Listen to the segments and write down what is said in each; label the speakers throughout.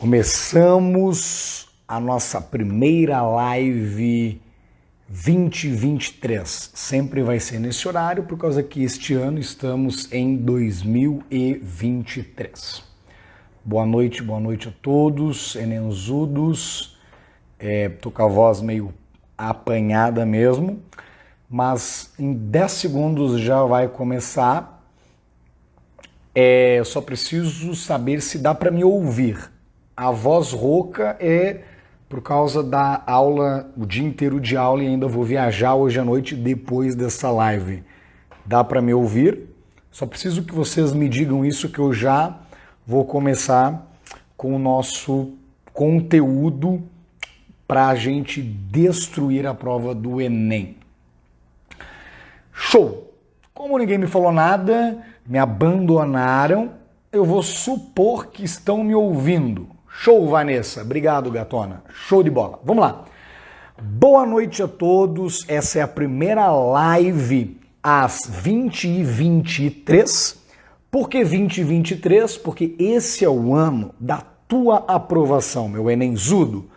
Speaker 1: Começamos a nossa primeira live 2023. Sempre vai ser nesse horário, por causa que este ano estamos em 2023. Boa noite a todos, enenzudos. Tô com a voz meio apanhada mesmo, mas em 10 segundos já vai começar. Só preciso saber se dá para me ouvir. A voz rouca é por causa da aula, o dia inteiro de aula, e ainda vou viajar hoje à noite depois dessa live. Dá para me ouvir? Só preciso que vocês me digam isso, que eu já vou começar com o nosso conteúdo para a gente destruir a prova do Enem. Show! Como ninguém me falou nada, me abandonaram, eu vou supor que estão me ouvindo. Show, Vanessa. Obrigado, gatona. Show de bola. Vamos lá. Boa noite a todos. Essa é a primeira live às 20h23. Por que 2023? Porque esse é o ano da tua aprovação, meu enenzudo.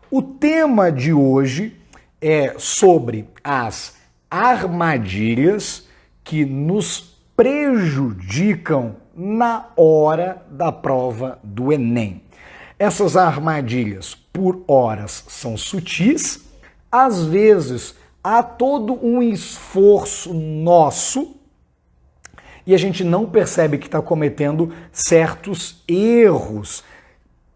Speaker 1: O tema de hoje é sobre as armadilhas que nos prejudicam na hora da prova do Enem. Essas armadilhas, por horas, são sutis, às vezes há todo um esforço nosso e a gente não percebe que está cometendo certos erros,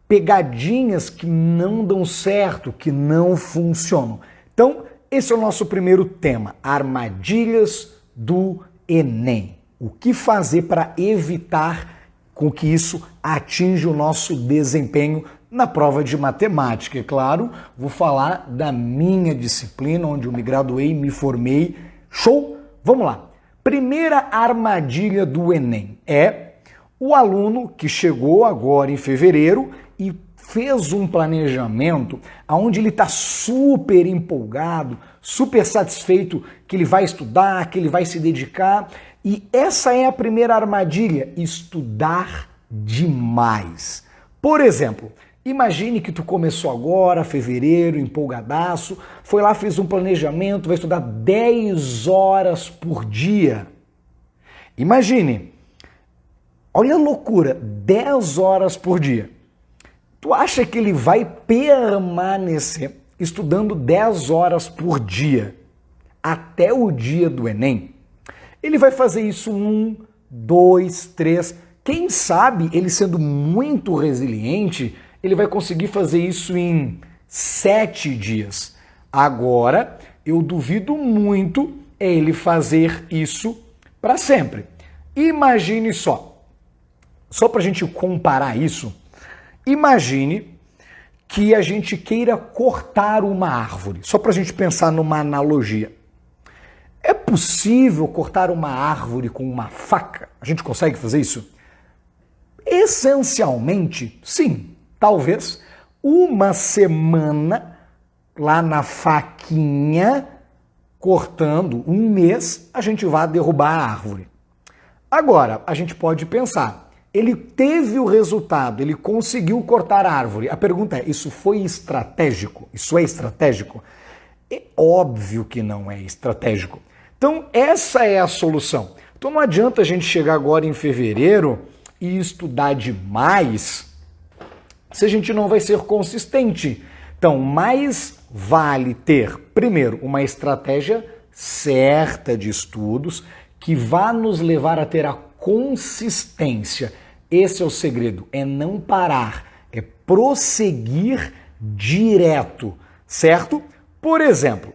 Speaker 1: pegadinhas que não dão certo, que não funcionam. Então, esse é o nosso primeiro tema, armadilhas do Enem. O que fazer para evitar com que isso atinja o nosso desempenho na prova de matemática? É claro, vou falar da minha disciplina, onde eu me graduei, me formei. Show? Vamos lá. Primeira armadilha do Enem é o aluno que chegou agora em fevereiro e fez um planejamento onde ele está super empolgado, super satisfeito que ele vai estudar, que ele vai se dedicar. E essa é a primeira armadilha, estudar demais. Por exemplo, imagine que tu começou agora, fevereiro, empolgadaço, foi lá, fez um planejamento, vai estudar 10 horas por dia. Imagine, olha a loucura, 10 horas por dia. Tu acha que ele vai permanecer estudando 10 horas por dia até o dia do Enem? Ele vai fazer isso 1, 2, 3, quem sabe ele sendo muito resiliente, ele vai conseguir fazer isso em 7 dias. Agora, eu duvido muito ele fazer isso para sempre. Imagine só para a gente comparar isso, imagine que a gente queira cortar uma árvore, só para a gente pensar numa analogia. É possível cortar uma árvore com uma faca? A gente consegue fazer isso? Essencialmente, sim. Talvez uma semana lá na faquinha, cortando, um mês, a gente vai derrubar a árvore. Agora, a gente pode pensar, ele teve o resultado, ele conseguiu cortar a árvore. A pergunta é, isso foi estratégico? Isso é estratégico? É óbvio que não é estratégico. Então, essa é a solução. Então, não adianta a gente chegar agora em fevereiro e estudar demais se a gente não vai ser consistente. Então, mais vale ter, primeiro, uma estratégia certa de estudos que vá nos levar a ter a consistência. Esse é o segredo, é não parar, é prosseguir direto, certo? Por exemplo,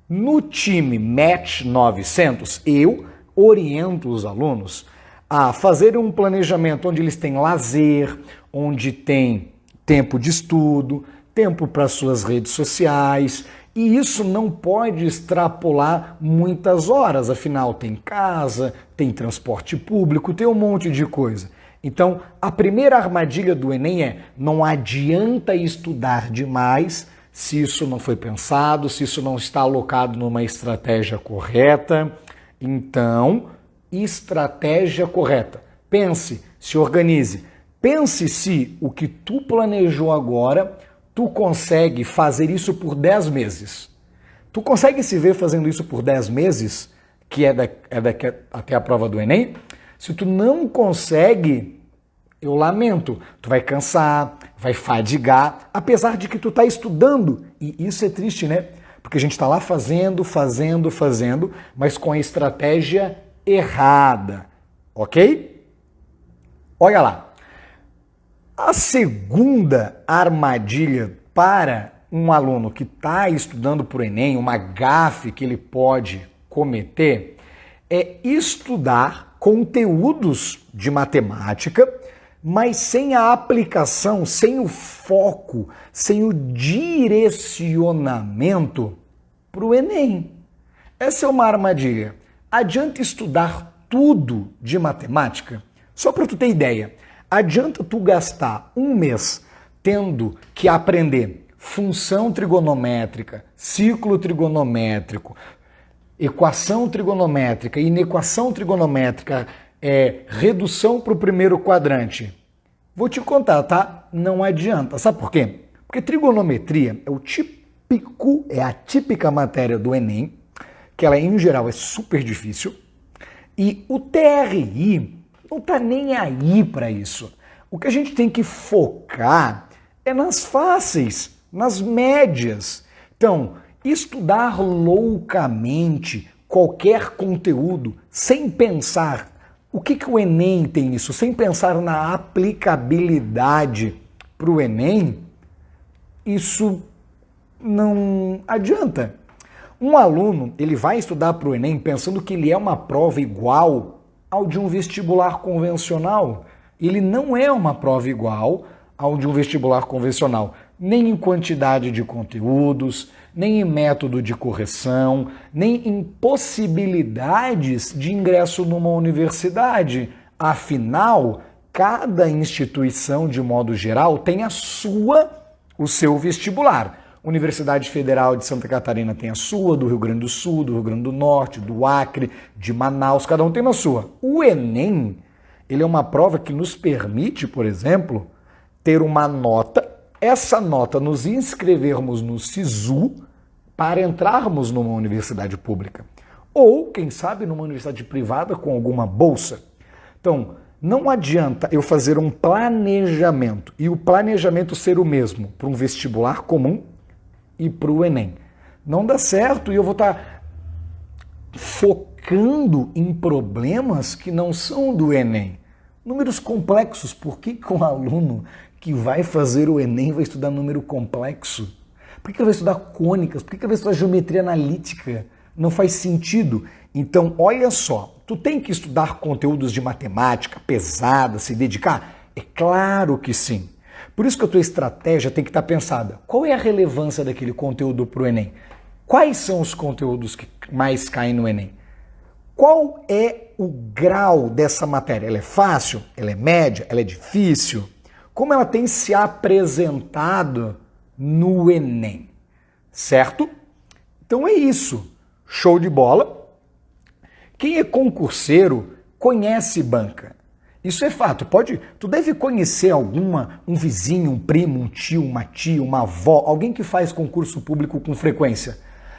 Speaker 1: no time Match 900, eu oriento os alunos a fazerem um planejamento onde eles têm lazer, onde tem tempo de estudo, tempo para suas redes sociais, e isso não pode extrapolar muitas horas, afinal tem casa, tem transporte público, tem um monte de coisa. Então, a primeira armadilha do Enem é não adianta estudar demais se isso não foi pensado, se isso não está alocado numa estratégia correta. Então, estratégia correta. Pense, se organize. pense se o que tu planejou agora, tu consegue fazer isso por 10 meses. Tu consegue se ver fazendo isso por 10 meses, que é daqui até a prova do Enem? Se tu não consegue, eu lamento, tu vai cansar, vai fadigar, apesar de que tu tá estudando. E isso é triste, né? Porque a gente tá lá fazendo, mas com a estratégia errada, ok? Olha lá. A segunda armadilha para um aluno que está estudando para o Enem, uma gafe que ele pode cometer, é estudar conteúdos de matemática, mas sem a aplicação, sem o foco, sem o direcionamento para o Enem. Essa é uma armadilha. Adianta estudar tudo de matemática? Só para tu ter ideia, adianta tu gastar um mês tendo que aprender função trigonométrica, ciclo trigonométrico, equação trigonométrica, inequação trigonométrica, redução para o primeiro quadrante. Vou te contar, tá? Não adianta. Sabe por quê? Porque trigonometria é a típica matéria do Enem, que ela em geral é super difícil, e o TRI não tá nem aí para isso. O que a gente tem que focar é nas fáceis, nas médias. Então, estudar loucamente qualquer conteúdo sem pensar o que o Enem tem nisso, sem pensar na aplicabilidade para o Enem, isso não adianta. Um aluno, ele vai estudar para o Enem pensando que ele é uma prova igual ao de um vestibular convencional. Ele não é uma prova igual ao de um vestibular convencional, nem em quantidade de conteúdos, nem em método de correção, nem em possibilidades de ingresso numa universidade. Afinal, cada instituição, de modo geral, tem o seu vestibular. Universidade Federal de Santa Catarina tem a sua, do Rio Grande do Sul, do Rio Grande do Norte, do Acre, de Manaus, cada um tem a sua. O Enem, ele é uma prova que nos permite, por exemplo, ter uma nota, essa nota nos inscrevermos no SISU para entrarmos numa universidade pública. Ou, quem sabe, numa universidade privada com alguma bolsa. Então, não adianta eu fazer um planejamento e o planejamento ser o mesmo para um vestibular comum e para o Enem. Não dá certo e eu vou estar focando em problemas que não são do Enem. Números complexos, por que um aluno que vai fazer o Enem vai estudar número complexo? Por que ele vai estudar cônicas? Por que ele vai estudar geometria analítica? Não faz sentido. Então, olha só, tu tem que estudar conteúdos de matemática pesada, se dedicar? É claro que sim. Por isso que a tua estratégia tem que estar pensada. Qual é a relevância daquele conteúdo para o Enem? Quais são os conteúdos que mais caem no Enem? Qual é o grau dessa matéria? Ela é fácil? Ela é média? Ela é difícil? Como ela tem se apresentado no Enem? Certo? Então é isso. Show de bola. Quem é concurseiro conhece banca. Isso é fato. Tu deve conhecer um vizinho, um primo, um tio, uma tia, uma avó, alguém que faz concurso público com frequência.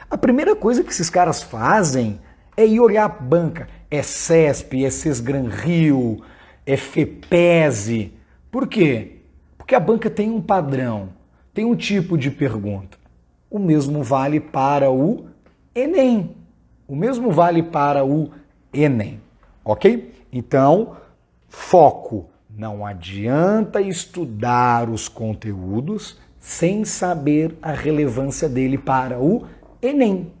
Speaker 1: A primeira coisa que esses caras fazem é ir olhar a banca. É CESP, é Sesgran Rio, é FEPESE. Por quê? Porque a banca tem um padrão, tem um tipo de pergunta. O mesmo vale para o Enem. O mesmo vale para o Enem, ok? Então, foco. Não adianta estudar os conteúdos sem saber a relevância dele para o Enem.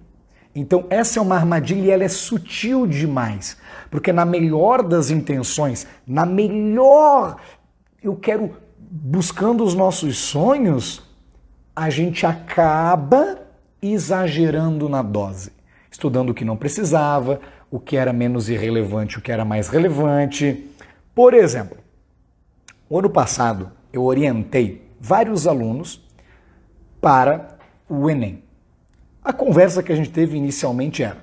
Speaker 1: Então, essa é uma armadilha e ela é sutil demais. Porque na melhor das intenções, buscando os nossos sonhos, a gente acaba exagerando na dose. Estudando o que não precisava, o que era menos irrelevante, o que era mais relevante. Por exemplo, o ano passado eu orientei vários alunos para o Enem. A conversa que a gente teve inicialmente era: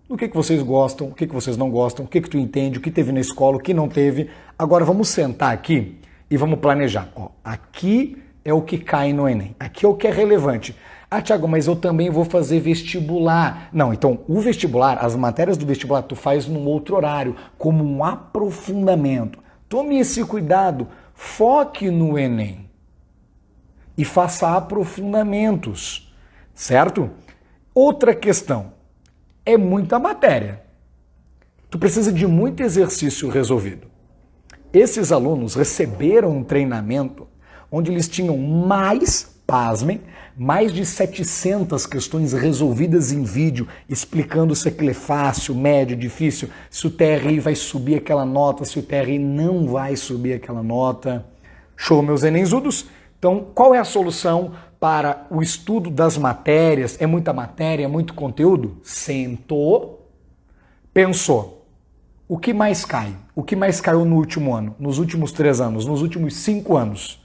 Speaker 1: do que vocês gostam, o que vocês não gostam, o que tu entende, o que teve na escola, o que não teve. Agora vamos sentar aqui e vamos planejar. Ó, aqui é o que cai no Enem, aqui é o que é relevante. Ah, Thiago, mas eu também vou fazer vestibular. Não, então o vestibular, as matérias do vestibular, tu faz num outro horário, como um aprofundamento. Tome esse cuidado, foque no Enem e faça aprofundamentos, certo? Outra questão, é muita matéria. Tu precisa de muito exercício resolvido. Esses alunos receberam um treinamento onde eles tinham pasmem, mais de 700 questões resolvidas em vídeo, explicando se aquilo é fácil, médio, difícil, se o TRI vai subir aquela nota, se o TRI não vai subir aquela nota. Show, meus enenzudos? Então, qual é a solução para o estudo das matérias? É muita matéria, é muito conteúdo? Sentou, pensou. O que mais cai? O que mais caiu no último ano, nos últimos 3 anos, nos últimos 5 anos?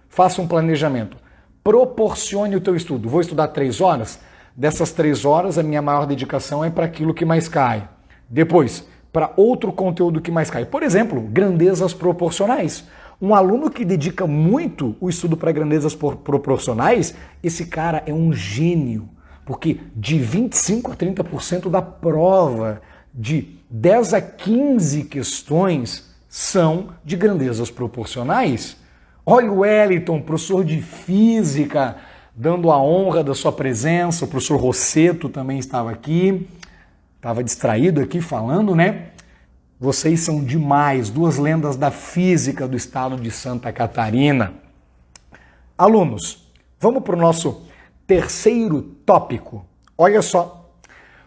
Speaker 1: Faça um planejamento. Proporcione o teu estudo. Vou estudar 3 horas? Dessas 3 horas, a minha maior dedicação é para aquilo que mais cai. Depois, para outro conteúdo que mais cai. Por exemplo, grandezas proporcionais. Um aluno que dedica muito o estudo para grandezas proporcionais, esse cara é um gênio. Porque de 25% a 30% da prova, de 10 a 15 questões, são de grandezas proporcionais. Olha o Wellington, professor de física, dando a honra da sua presença. O professor Rosseto também estava aqui. Estava distraído aqui falando, né? Vocês são demais, 2 lendas da física do estado de Santa Catarina. Alunos, vamos para o nosso terceiro tópico. Olha só,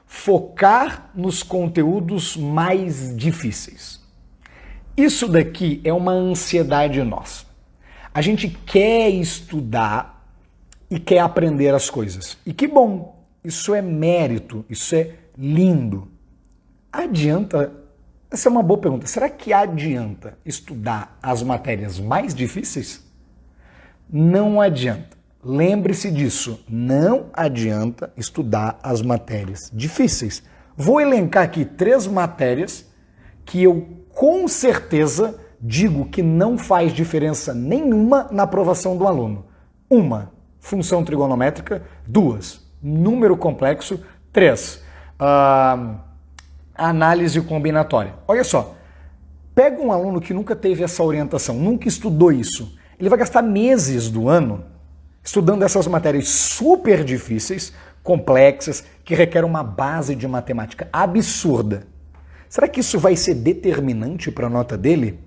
Speaker 1: focar nos conteúdos mais difíceis. Isso daqui é uma ansiedade nossa. A gente quer estudar e quer aprender as coisas. E que bom, isso é mérito, isso é lindo. Adianta? Essa é uma boa pergunta. Será que adianta estudar as matérias mais difíceis? Não adianta. Lembre-se disso. Não adianta estudar as matérias difíceis. Vou elencar aqui 3 matérias que eu com certeza digo que não faz diferença nenhuma na aprovação do aluno. 1, função trigonométrica. 2, número complexo. 3, análise combinatória. Olha só, pega um aluno que nunca teve essa orientação, nunca estudou isso. Ele vai gastar meses do ano estudando essas matérias super difíceis, complexas, que requerem uma base de matemática absurda. Será que isso vai ser determinante para a nota dele?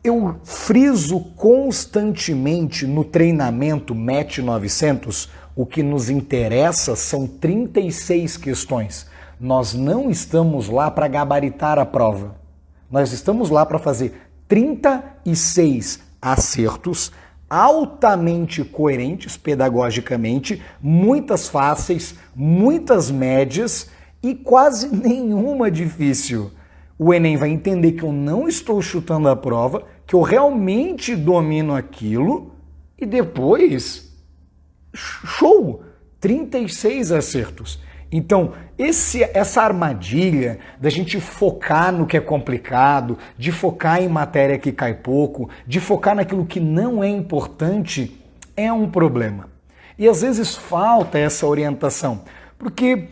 Speaker 1: Eu friso constantemente no treinamento MET 900, o que nos interessa são 36 questões. Nós não estamos lá para gabaritar a prova. Nós estamos lá para fazer 36 acertos altamente coerentes pedagogicamente, muitas fáceis, muitas médias e quase nenhuma difícil. O Enem vai entender que eu não estou chutando a prova, que eu realmente domino aquilo e depois, show, 36 acertos. Então, essa armadilha da gente focar no que é complicado, de focar em matéria que cai pouco, de focar naquilo que não é importante, é um problema. E às vezes falta essa orientação, porque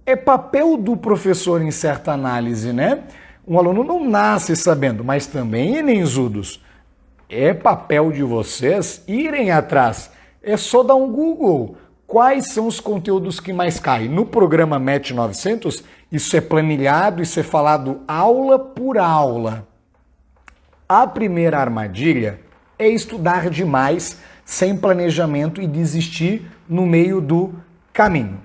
Speaker 1: é papel do professor em certa análise, né? Um aluno não nasce sabendo, mas também, enenzudos, é papel de vocês irem atrás. É só dar um Google. Quais são os conteúdos que mais caem? No programa MET 900, isso é planilhado, isso é falado aula por aula. A primeira armadilha é estudar demais, sem planejamento e desistir no meio do caminho.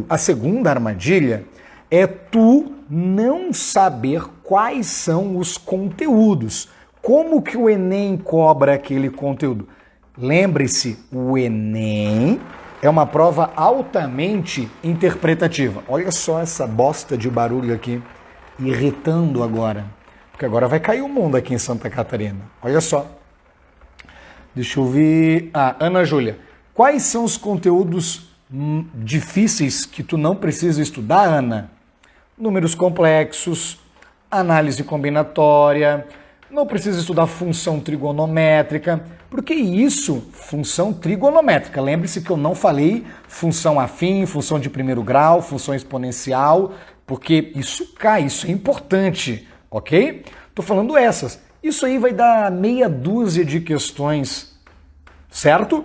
Speaker 1: A segunda armadilha é tu não saber quais são os conteúdos. Como que o Enem cobra aquele conteúdo? Lembre-se, o Enem é uma prova altamente interpretativa. Olha só essa bosta de barulho aqui, irritando agora. Porque agora vai cair o mundo aqui em Santa Catarina. Olha só. Deixa eu ver... Ana Júlia. Quais são os conteúdos difíceis que tu não precisa estudar, Ana? Números complexos, análise combinatória, não precisa estudar função trigonométrica, porque isso, função trigonométrica. Lembre-se que eu não falei função afim, função de primeiro grau, função exponencial, porque isso cai, isso é importante, ok? Tô falando essas. Isso aí vai dar meia dúzia de questões, certo?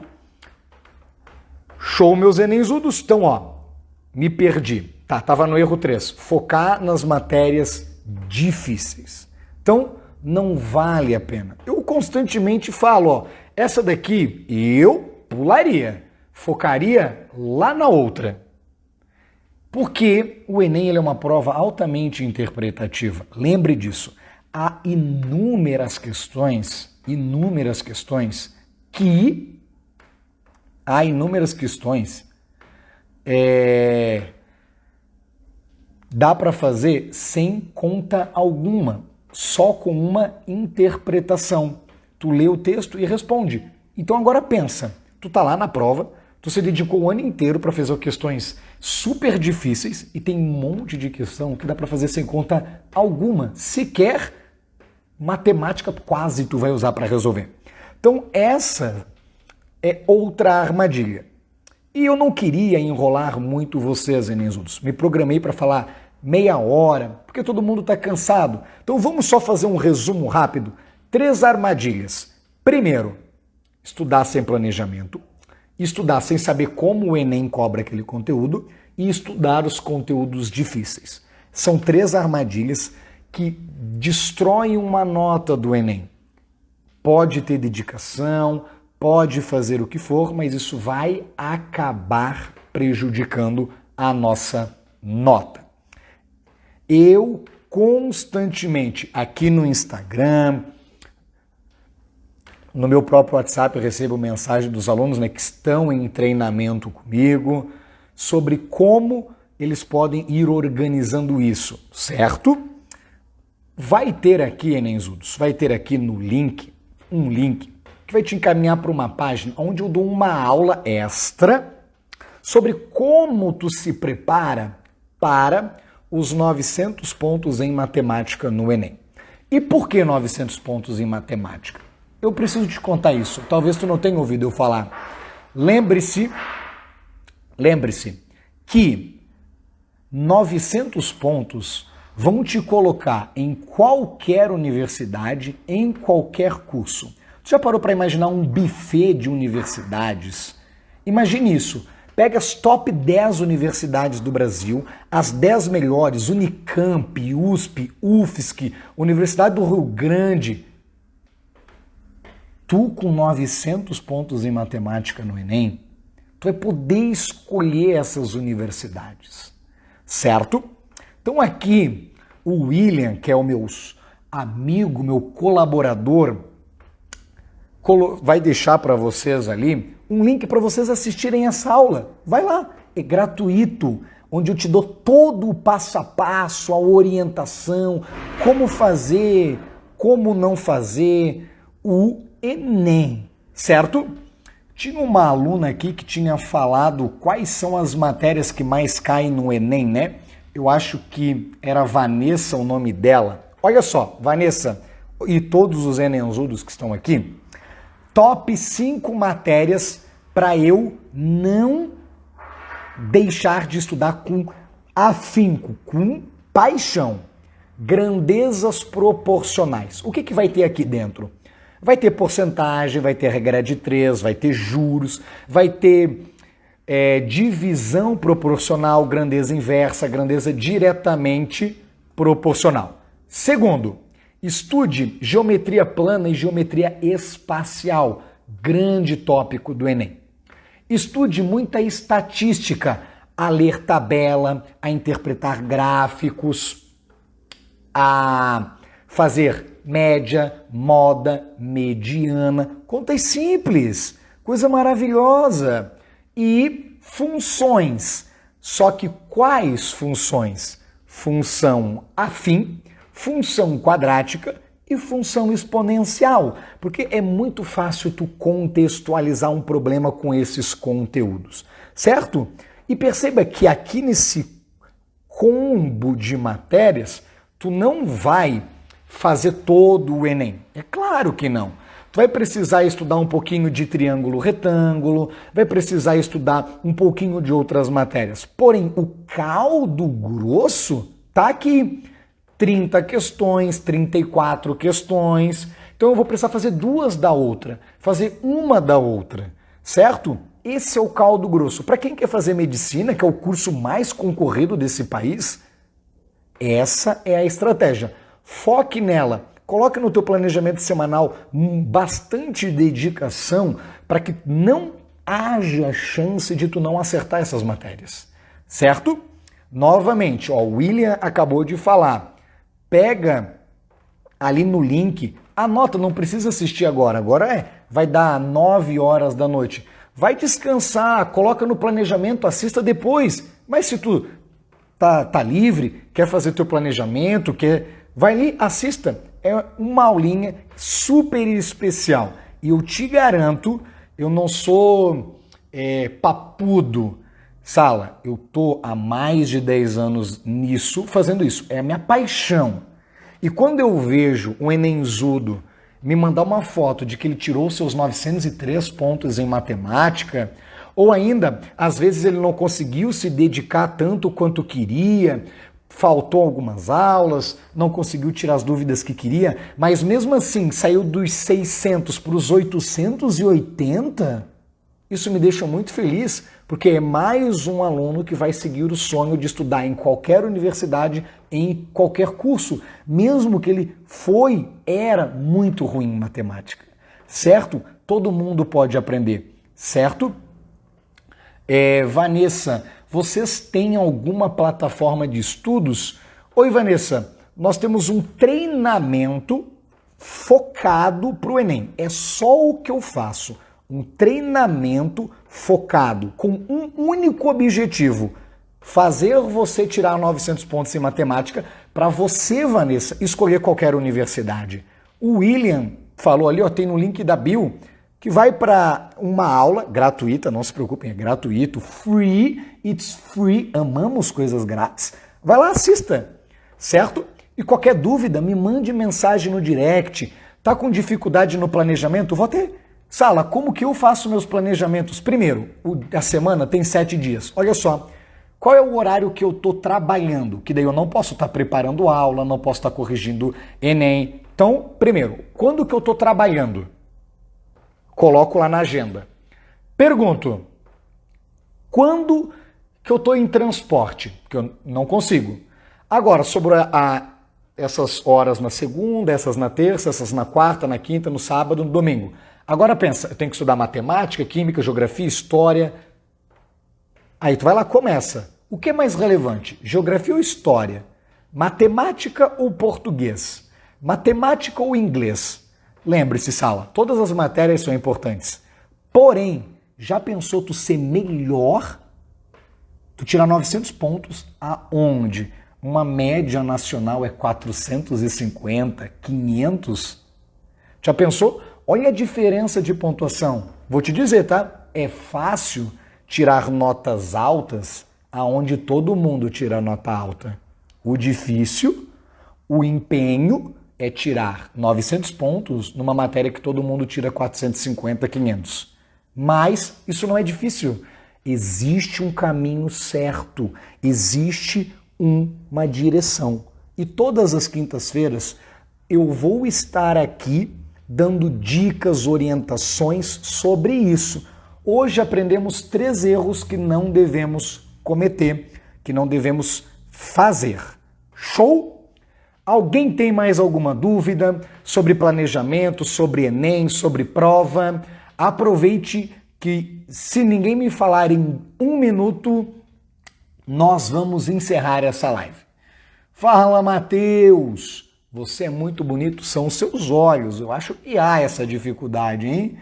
Speaker 1: Show, meus enenzudos. Então, ó, me perdi. Tá, tava no erro 3. Focar nas matérias difíceis. Então, não vale a pena. Eu constantemente falo, ó, essa daqui eu pularia, focaria lá na outra. Porque o Enem ele é uma prova altamente interpretativa. Lembre disso. Há inúmeras questões que dá para fazer sem conta alguma, só com uma interpretação. Tu lê o texto e responde. Então agora pensa, tu tá lá na prova, tu se dedicou o ano inteiro para fazer questões super difíceis e tem um monte de questão que dá para fazer sem conta alguma, sequer matemática quase tu vai usar para resolver. Então essa é outra armadilha. E eu não queria enrolar muito vocês, enenzudos. Me programei para falar meia hora, porque todo mundo está cansado. Então vamos só fazer um resumo rápido. 3 armadilhas. Primeiro, estudar sem planejamento, estudar sem saber como o Enem cobra aquele conteúdo e estudar os conteúdos difíceis. São 3 armadilhas que destroem uma nota do Enem. Pode ter dedicação, pode fazer o que for, mas isso vai acabar prejudicando a nossa nota. Eu constantemente aqui no Instagram, no meu próprio WhatsApp, eu recebo mensagem dos alunos, né, que estão em treinamento comigo sobre como eles podem ir organizando isso, certo? Vai ter aqui, enenzudos, vai ter aqui no link, um link que vai te encaminhar para uma página onde eu dou uma aula extra sobre como tu se prepara para os 900 pontos em matemática no Enem. E por que 900 pontos em matemática? Eu preciso te contar isso. Talvez tu não tenha ouvido eu falar. Lembre-se que 900 pontos vão te colocar em qualquer universidade, em qualquer curso. Tu já parou para imaginar um buffet de universidades? Imagine isso. Pega as top 10 universidades do Brasil, as 10 melhores, Unicamp, USP, UFSC, Universidade do Rio Grande. Tu com 900 pontos em matemática no Enem, tu vai poder escolher essas universidades, certo? Então aqui, o William, que é o meu amigo, meu colaborador, vai deixar para vocês ali um link para vocês assistirem essa aula. Vai lá, é gratuito, onde eu te dou todo o passo a passo, a orientação, como fazer, como não fazer o Enem, certo? Tinha uma aluna aqui que tinha falado quais são as matérias que mais caem no Enem, né? Eu acho que era Vanessa o nome dela. Olha só, Vanessa e todos os enenzudos que estão aqui, top 5 matérias para eu não deixar de estudar com afinco, com paixão. Grandezas proporcionais. O que vai ter aqui dentro? Vai ter porcentagem, vai ter regra de 3, vai ter juros, vai ter divisão proporcional, grandeza inversa, grandeza diretamente proporcional. Segundo, estude geometria plana e geometria espacial, grande tópico do Enem. Estude muita estatística, a ler tabela, a interpretar gráficos, a fazer média, moda, mediana, contas simples, coisa maravilhosa. E funções, só que quais funções? Função afim, função quadrática e função exponencial, porque é muito fácil tu contextualizar um problema com esses conteúdos, certo? E perceba que aqui nesse combo de matérias, tu não vai fazer todo o Enem? É claro que não. Tu vai precisar estudar um pouquinho de triângulo retângulo, vai precisar estudar um pouquinho de outras matérias. Porém, o caldo grosso tá aqui. 30 questões, 34 questões. Então eu vou precisar fazer duas da outra, fazer uma da outra, certo? Esse é o caldo grosso. Para quem quer fazer medicina, que é o curso mais concorrido desse país, essa é a estratégia. Foque nela. Coloque no teu planejamento semanal bastante dedicação para que não haja chance de tu não acertar essas matérias, certo? Novamente, o William acabou de falar. Pega ali no link, anota, não precisa assistir agora, vai dar 9 horas da noite. Vai descansar, coloca no planejamento, assista depois. Mas se tu tá livre, quer fazer teu planejamento, vai ali, assista. É uma aulinha super especial. E eu te garanto, eu não sou papudo. Sala, eu tô há mais de 10 anos nisso, fazendo isso. É a minha paixão. E quando eu vejo um enenzudo me mandar uma foto de que ele tirou seus 903 pontos em matemática, ou ainda, às vezes ele não conseguiu se dedicar tanto quanto queria, faltou algumas aulas, não conseguiu tirar as dúvidas que queria, mas mesmo assim saiu dos 600 para os 880, isso me deixa muito feliz, porque é mais um aluno que vai seguir o sonho de estudar em qualquer universidade, em qualquer curso, mesmo que ele era muito ruim em matemática, certo? Todo mundo pode aprender, certo? Vanessa, vocês têm alguma plataforma de estudos? Oi, Vanessa, nós temos um treinamento focado para o Enem. É só o que eu faço. Um treinamento focado com um único objetivo: fazer você tirar 900 pontos em matemática para você, Vanessa, escolher qualquer universidade. O William falou ali, tem no link da bio, que vai para uma aula gratuita, não se preocupem, é gratuito, it's free, amamos coisas grátis. Vai lá, assista, certo? E qualquer dúvida, me mande mensagem no direct. Tá com dificuldade no planejamento? Vou até... Sala, como que eu faço meus planejamentos? Primeiro, a semana tem 7 dias. Olha só, qual é o horário que eu estou trabalhando? Que daí eu não posso estar preparando aula, não posso estar corrigindo Enem. Então, primeiro, quando que eu estou trabalhando? Coloco lá na agenda. Pergunto, quando que eu estou em transporte? Que eu não consigo. Agora, sobre essas horas na segunda, essas na terça, essas na quarta, na quinta, no sábado, no domingo. Agora pensa, eu tenho que estudar matemática, química, geografia, história. Aí tu vai lá, começa. O que é mais relevante? Geografia ou história? Matemática ou português? Matemática ou inglês? Lembre-se, Sala, todas as matérias são importantes. Porém, já pensou tu ser melhor? Tu tirar 900 pontos aonde uma média nacional é 450, 500? Já pensou? Olha a diferença de pontuação. Vou te dizer, tá? É fácil tirar notas altas aonde todo mundo tira nota alta. O difícil, o empenho é tirar 900 pontos numa matéria que todo mundo tira 450, 500. Mas isso não é difícil. Existe um caminho certo, existe uma direção. E todas as quintas-feiras eu vou estar aqui dando dicas, orientações sobre isso. Hoje aprendemos 3 erros que não devemos cometer, que não devemos fazer. Show? Alguém tem mais alguma dúvida sobre planejamento, sobre Enem, sobre prova? Aproveite que, se ninguém me falar em 1 minuto, nós vamos encerrar essa live. Fala, Matheus! Você é muito bonito, são os seus olhos. Eu acho que há essa dificuldade, hein?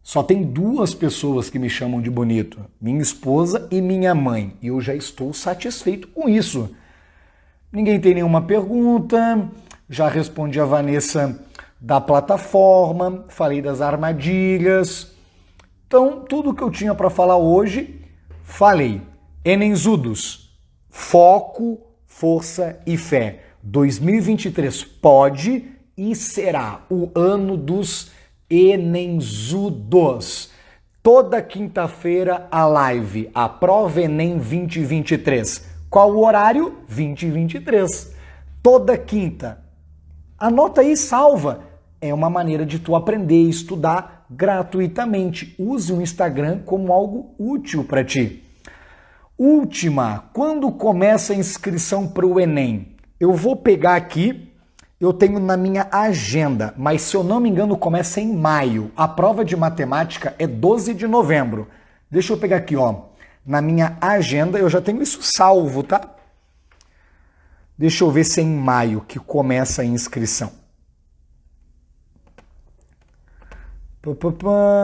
Speaker 1: Só tem 2 pessoas que me chamam de bonito. Minha esposa e minha mãe. E eu já estou satisfeito com isso. Ninguém tem nenhuma pergunta. Já respondi a Vanessa da plataforma. Falei das armadilhas. Então, tudo que eu tinha para falar hoje, falei. Enenzudos, foco, força e fé. 2023 pode e será o ano dos Enenzudos. Toda quinta-feira a live, a Prova Enem 2023. Qual o horário? 2023. Toda quinta. Anota aí, salva. É uma maneira de tu aprender e estudar gratuitamente. Use o Instagram como algo útil para ti. Última, quando começa a inscrição para o Enem? Eu vou pegar aqui, eu tenho na minha agenda, mas se eu não me engano começa em maio. A prova de matemática é 12 de novembro. Deixa eu pegar aqui, ó, na minha agenda, eu já tenho isso salvo, tá? Deixa eu ver se é em maio que começa a inscrição.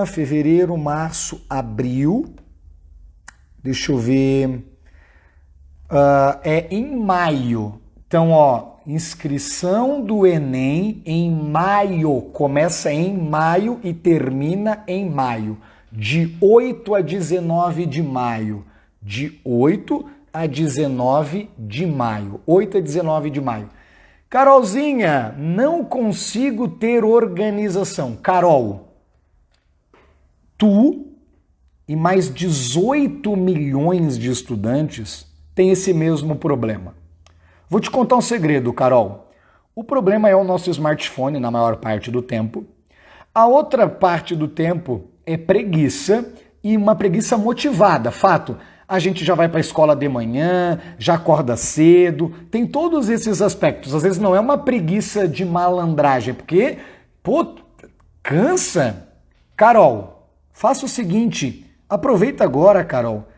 Speaker 1: Fevereiro, março, abril. Deixa eu ver. É em maio. Então, ó, inscrição do Enem em maio. Começa em maio e termina em maio. De 8 a 19 de maio. De 8 a 19 de maio. 8 a 19 de maio. Carolzinha, não consigo ter organização. Carol, tu e mais 18 milhões de estudantes têm esse mesmo problema. Vou te contar um segredo, Carol. O problema é o nosso smartphone na maior parte do tempo. A outra parte do tempo é preguiça e uma preguiça motivada. Fato, a gente já vai para a escola de manhã, já acorda cedo, tem todos esses aspectos. Às vezes não é uma preguiça de malandragem, porque, pô, cansa. Carol, faça o seguinte, aproveita agora, Carol.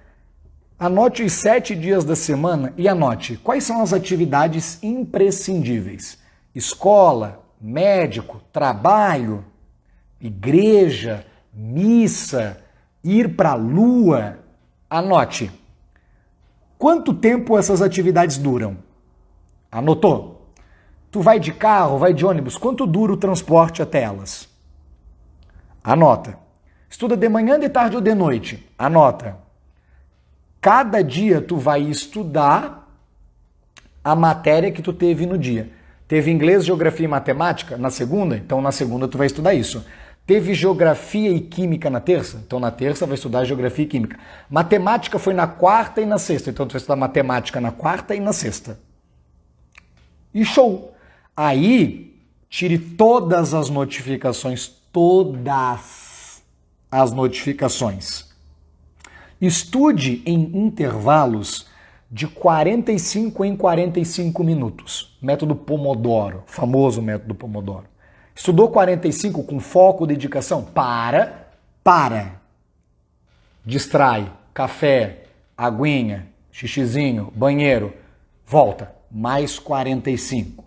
Speaker 1: Anote os 7 dias da semana e anote quais são as atividades imprescindíveis. Escola, médico, trabalho, igreja, missa, ir para a lua. Anote. Quanto tempo essas atividades duram? Anotou? Tu vai de carro, vai de ônibus, quanto dura o transporte até elas? Anota. Estuda de manhã, de tarde ou de noite? Anota. Cada dia tu vai estudar a matéria que tu teve no dia. Teve inglês, geografia e matemática na segunda? Então na segunda tu vai estudar isso. Teve geografia e química na terça? Então na terça vai estudar geografia e química. Matemática foi na quarta e na sexta. Então tu vai estudar matemática na quarta e na sexta. E show! Aí, tire todas as notificações, todas as notificações. Estude em intervalos de 45 em 45 minutos. Método Pomodoro, famoso método Pomodoro. Estudou 45 com foco, dedicação? Para. Distrai, café, aguinha, xixizinho, banheiro. Volta, mais 45.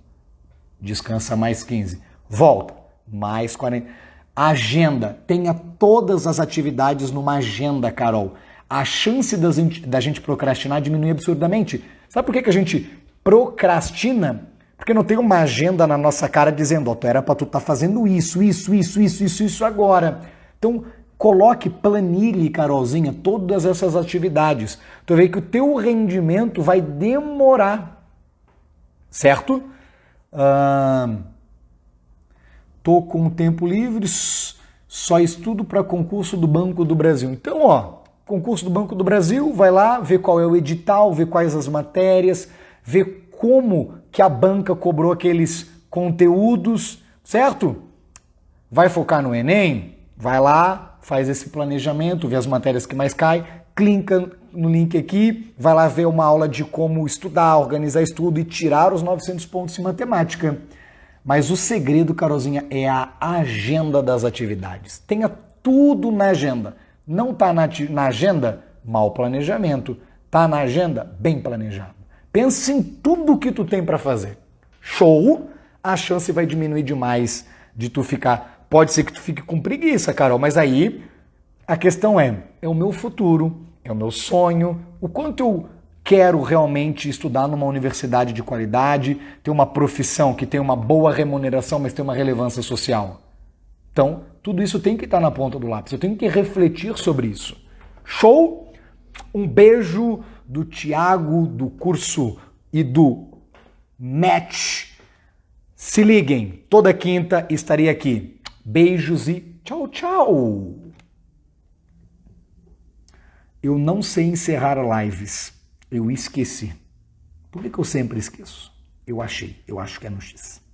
Speaker 1: Descansa mais 15. Volta, mais 40. Agenda, tenha todas as atividades numa agenda, Carol. A chance da gente procrastinar diminui absurdamente. Sabe por que a gente procrastina? Porque não tem uma agenda na nossa cara dizendo, ó, era pra tu estar fazendo isso agora. Então, coloque, planilhe, Carolzinha, todas essas atividades. Tu vê que o teu rendimento vai demorar, certo? Tô com tempo livre, só estudo para concurso do Banco do Brasil. Então, ó, concurso do Banco do Brasil, vai lá, vê qual é o edital, vê quais as matérias, vê como que a banca cobrou aqueles conteúdos, certo? Vai focar no Enem? Vai lá, faz esse planejamento, vê as matérias que mais caem, clica no link aqui, vai lá ver uma aula de como estudar, organizar estudo e tirar os 900 pontos em matemática. Mas o segredo, Carolzinha, é a agenda das atividades. Tenha tudo na agenda. Não está na agenda? Mau planejamento. Está na agenda? Bem planejado. Pense em tudo que tu tem para fazer. Show! A chance vai diminuir demais de tu ficar... Pode ser que tu fique com preguiça, Carol, mas aí a questão é o meu futuro, é o meu sonho, o quanto eu quero realmente estudar numa universidade de qualidade, ter uma profissão que tem uma boa remuneração, mas tem uma relevância social. Então, tudo isso tem que estar na ponta do lápis. Eu tenho que refletir sobre isso. Show? Um beijo do Tiago, do curso e do match. Se liguem, toda quinta estarei aqui. Beijos e tchau, tchau. Eu não sei encerrar lives. Eu esqueci. Por que eu sempre esqueço? Eu acho que é no X.